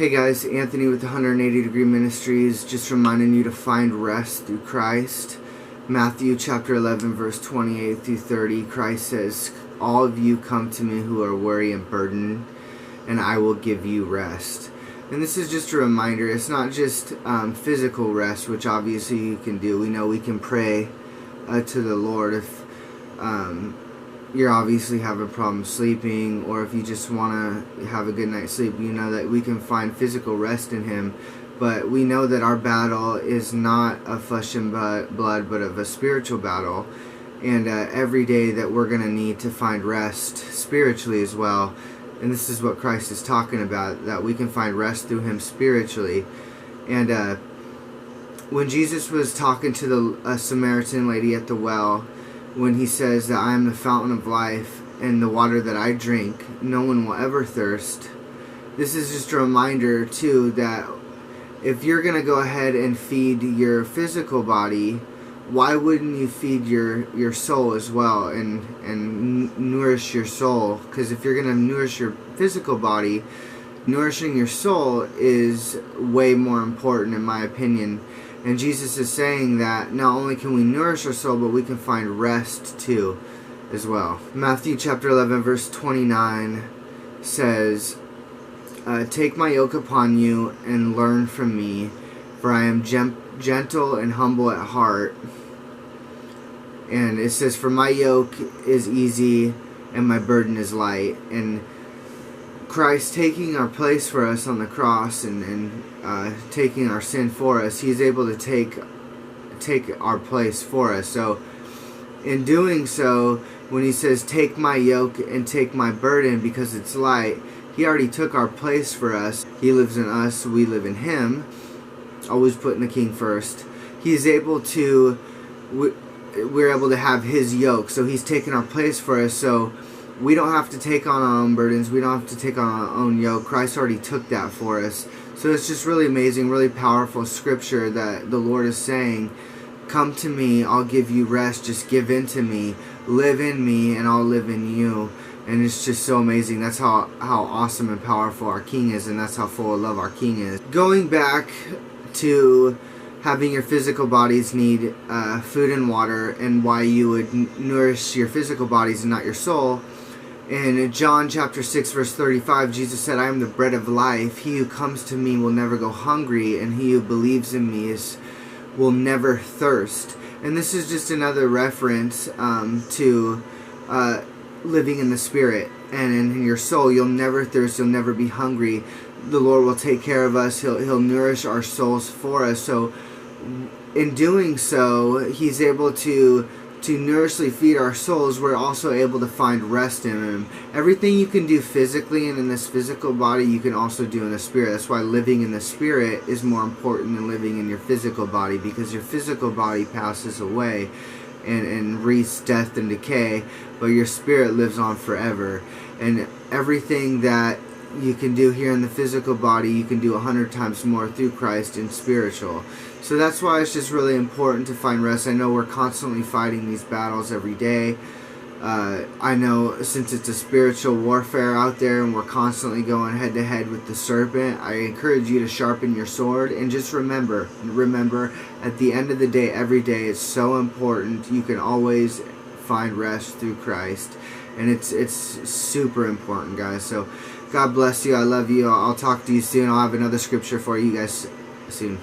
Hey guys, Anthony with 180 Degree Ministries, just reminding you to find rest through Christ. Matthew chapter 11 verse 28 through 30, Christ says, "All of you come to me who are weary and burdened, and I will give you rest." And this is just a reminder, it's not just physical rest, which obviously you can do. We know we can pray to the Lord if you're obviously having problems sleeping, or if you just want to have a good night's sleep. You know that we can find physical rest in Him, but we know that our battle is not of flesh and blood, but of a spiritual battle, and every day that we're going to need to find rest spiritually as well. And this is what Christ is talking about, that we can find rest through Him spiritually. And when Jesus was talking to the Samaritan lady at the well, when He says that I am the fountain of life, and the water that I drink, no one will ever thirst. This is just a reminder too that if you're going to go ahead and feed your physical body, why wouldn't you feed your soul as well and nourish your soul? Because if you're going to nourish your physical body, nourishing your soul is way more important, in my opinion. And Jesus is saying that not only can we nourish our soul, but we can find rest too as well. Matthew chapter 11 verse 29 says, "Take my yoke upon you and learn from me, for I am gentle and humble at heart." And it says, "For my yoke is easy and my burden is light." And Christ taking our place for us on the cross and taking our sin for us, He's able to take our place for us. So in doing so, when He says take my yoke and take my burden because it's light, He already took our place for us. He lives in us, we live in Him, always putting the King first. He's able to, we're able to have His yoke, so He's taken our place for us. So we don't have to take on our own burdens. We don't have to take on our own yoke. Christ already took that for us. So it's just really amazing, really powerful scripture that the Lord is saying, come to me, I'll give you rest. Just give in to me. Live in me, and I'll live in you. And it's just so amazing. That's how awesome and powerful our King is, and that's how full of love our King is. Going back to having your physical bodies need food and water, and why you would nourish your physical bodies and not your soul. In John chapter 6 verse 35, Jesus said, "I am the bread of life. He who comes to me will never go hungry, and he who believes in me will never thirst." And this is just another reference to living in the Spirit. And in your soul, you'll never thirst, you'll never be hungry. The Lord will take care of us. He'll nourish our souls for us. So in doing so, He's able to nourishly feed our souls. We're also able to find rest in Him. Everything you can do physically and in this physical body, you can also do in the Spirit. That's why living in the Spirit is more important than living in your physical body, because your physical body passes away and wreaks death and decay, but your spirit lives on forever. And everything that you can do here in the physical body, you can do 100 times more through Christ in spiritual. So that's why it's just really important to find rest. I know we're constantly fighting these battles every day. I know since it's a spiritual warfare out there and we're constantly going head to head with the serpent, I encourage you to sharpen your sword. And just remember, at the end of the day, every day, it's so important. You can always find rest through Christ. And it's super important, guys. So God bless you. I love you. I'll talk to you soon. I'll have another scripture for you guys soon.